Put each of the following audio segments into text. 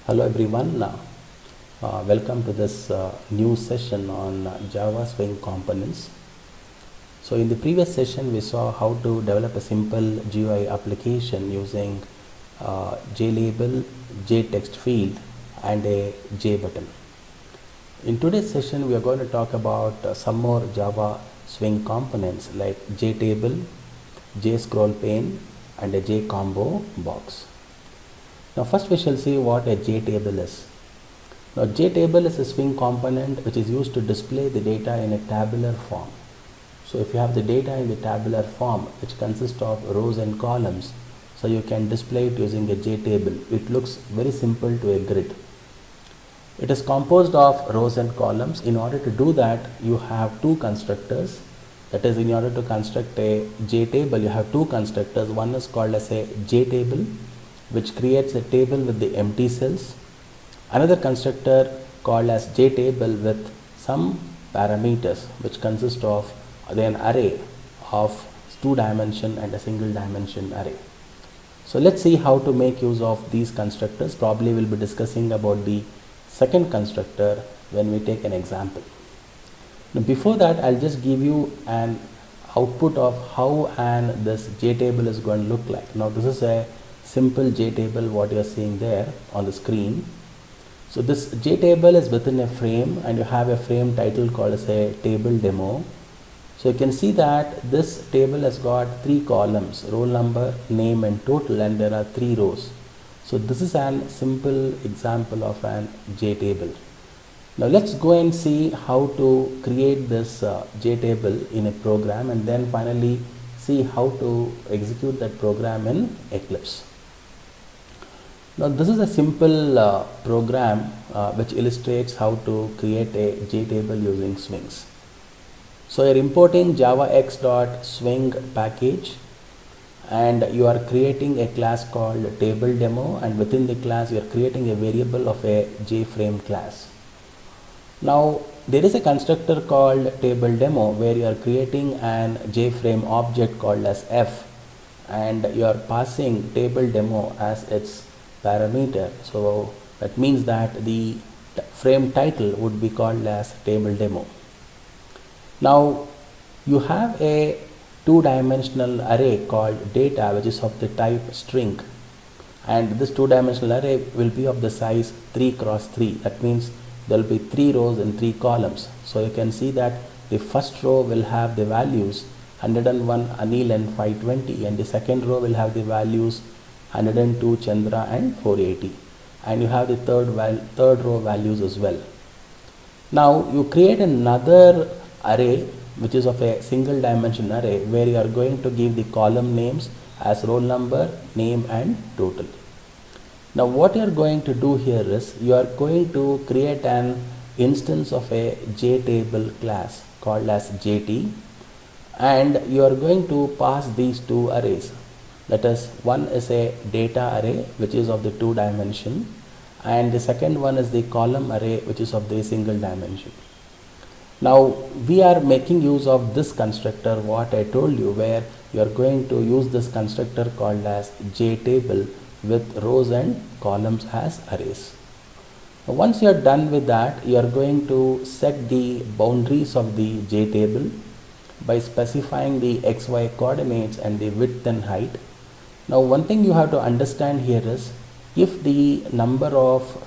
Hello everyone, welcome to this new session on Java Swing components. So in the previous session we saw how to develop a simple GUI application using JLabel, JText field and a JButton. In today's session we are going to talk about some more Java Swing components like JTable, JScrollPane and a JCombo box. Now first we shall see what a JTable is. Now JTable is a Swing component which is used to display the data in a tabular form. So if you have the data in the tabular form which consists of rows and columns, so you can display it using a JTable. It looks very simple to a grid. It is composed of rows and columns. In order to do that, you have two constructors. That is, in order to construct a JTable, you have two constructors. One is called as a JTable, which creates a table with the empty cells. Another constructor called as JTable with some parameters which consist of an array of 2-dimension and a single dimension array. So let's see how to make use of these constructors. Probably we'll be discussing about the second constructor when we take an example. Now before that, I'll just give you an output of how this JTable is going to look like. Now this is a simple JTable what you are seeing there on the screen. So this JTable is within a frame and you have a frame title called as a table demo. So you can see that this table has got 3 columns, roll number, name and total, and there are 3 rows. So this is an simple example of an JTable. Now let's go and see how to create this JTable in a program and then finally see how to execute that program in Eclipse. Now this is a simple program which illustrates how to create a JTable using swings. So you're importing javax.swing package and you are creating a class called table demo, and within the class you are creating a variable of a JFrame class. Now there is a constructor called table demo where you are creating an JFrame object called as f and you are passing table demo as its parameter. So that means that the frame title would be called as table demo. Now you have a 2-dimensional array called data which is of the type string, and this 2-dimensional array will be of the size 3 cross 3. That means there will be 3 rows and 3 columns. So you can see that the first row will have the values 101 Anil and 520, and the second row will have the values 102 Chandra and 480, and you have the third row values as well. Now you create another array which is of a single dimension array where you are going to give the column names as roll number, name and total. Now what you are going to do here is you are going to create an instance of a JTable class called as JT, and you are going to pass these 2 arrays. That is, one is a data array which is of the 2 dimension, and the second one is the column array which is of the single dimension. Now we are making use of this constructor what I told you, where you are going to use this constructor called as JTable with rows and columns as arrays. Now once you are done with that, you are going to set the boundaries of the JTable by specifying the XY coordinates and the width and height. Now one thing you have to understand here is if the number of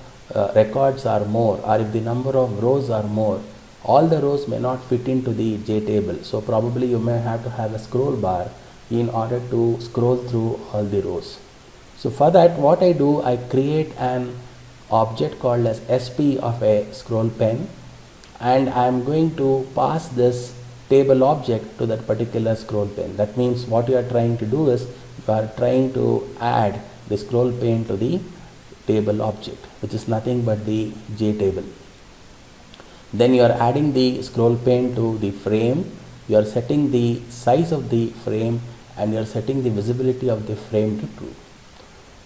records are more, or if the number of rows are more, all the rows may not fit into the JTable. So probably you may have to have a scroll bar in order to scroll through all the rows. So for that, what I do, I create an object called as sp of a scroll pen, and I am going to pass this table object to that particular scroll pen. That means what you are trying to do is you are trying to add the scroll pane to the table object, which is nothing but the JTable. Then you are adding the scroll pane to the frame, you are setting the size of the frame, and you are setting the visibility of the frame to true.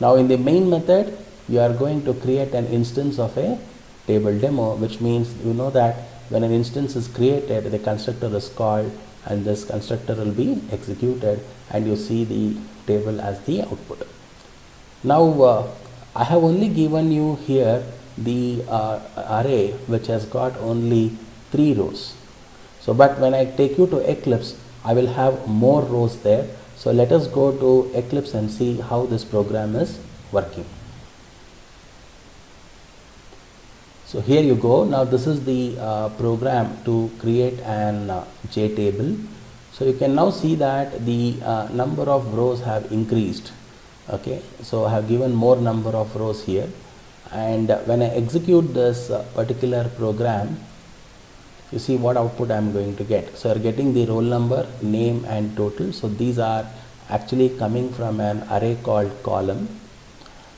Now in the main method, you are going to create an instance of a table demo, which means you know that when an instance is created, the constructor is called and this constructor will be executed and you see the table as the output. Now I have only given you here the array which has got only 3 rows. So but when I take you to Eclipse, I will have more rows there. So let us go to Eclipse and see how this program is working. So here you go. Now this is the program to create an JTable. So you can now see that the number of rows have increased. Okay, so I have given more number of rows here, and when I execute this particular program, you see what output I am going to get. So you are getting the roll number, name and total. So these are actually coming from an array called column,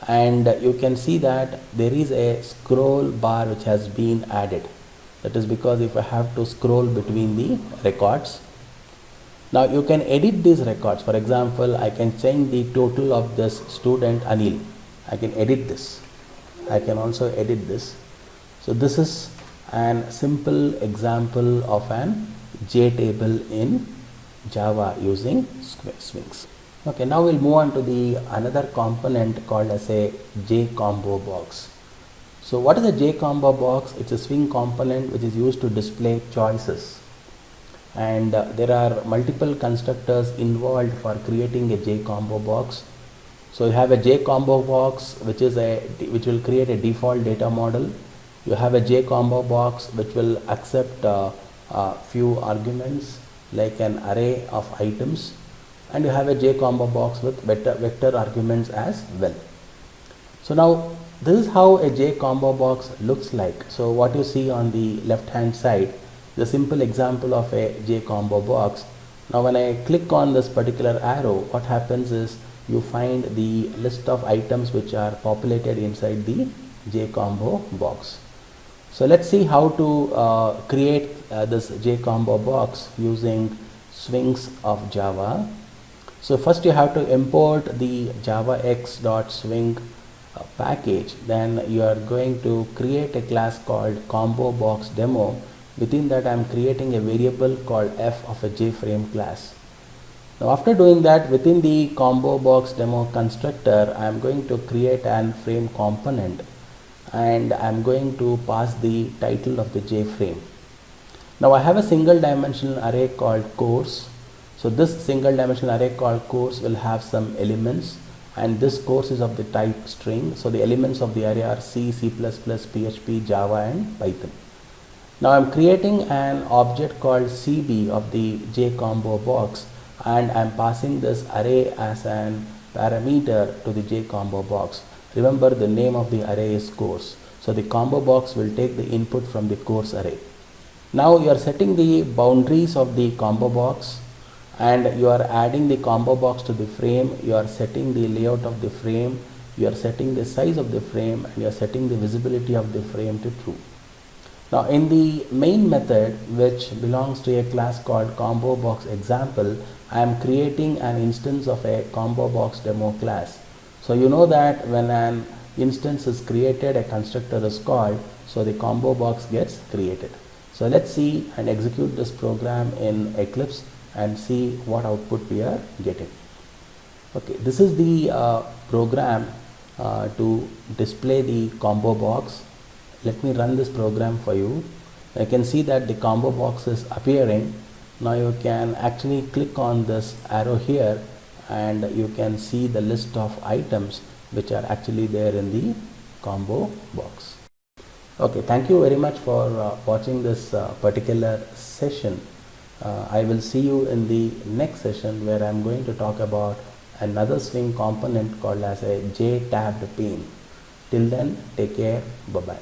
and you can see that there is a scroll bar which has been added. That is because if I have to scroll between the records. Now you can edit these records. For example, I can change the total of this student Anil. I can edit this. I can also edit this. So this is an simple example of an JTable in Java using Sphinx. Okay, now we'll move on to the another component called as a JCombo box. So what is a JCombo box? It's a Swing component which is used to display choices. And there are multiple constructors involved for creating a JCombo box. So you have a JCombo box which will create a default data model. You have a JCombo box which will accept few arguments like an array of items, and you have a JCombo box with vector arguments as well. So now this is how a JCombo box looks like. So what you see on the left hand side, the simple example of a JCombo box. Now when I click on this particular arrow, what happens is you find the list of items which are populated inside the JCombo box. So let's see how to create this JCombo box using Sphinx of Java. So first you have to import the javax.swing package. Then you are going to create a class called combo box demo. Within that I am creating a variable called f of a JFrame class. Now after doing that, within the combo box demo constructor, I am going to create an frame component, and I am going to pass the title of the JFrame. Now I have a single dimensional array called course. So this single dimensional array called course will have some elements, and this course is of the type string. So the elements of the array are C, C++, PHP, Java and Python. Now I am creating an object called CB of the JCombo box, and I am passing this array as an parameter to the JCombo box. Remember, the name of the array is course. So the combo box will take the input from the course array. Now you are setting the boundaries of the combo box, and you are adding the combo box to the frame. You are setting the layout of the frame. You are setting the size of the frame, and you are setting the visibility of the frame to true. Now in the main method, which belongs to a class called combo box example, I am creating an instance of a combo box demo class. So you know that when an instance is created, a constructor is called, so the combo box gets created. So let's see and execute this program in Eclipse and see what output we are getting. Okay, this is the program to display the combo box. Let me run this program for you. You can see that the combo box is appearing. Now you can actually click on this arrow here, and you can see the list of items which are actually there in the combo box. Okay, thank you very much for watching this particular session. I will see you in the next session, where I am going to talk about another Swing component called as a JTabbed pane. Till then, take care. Bye bye.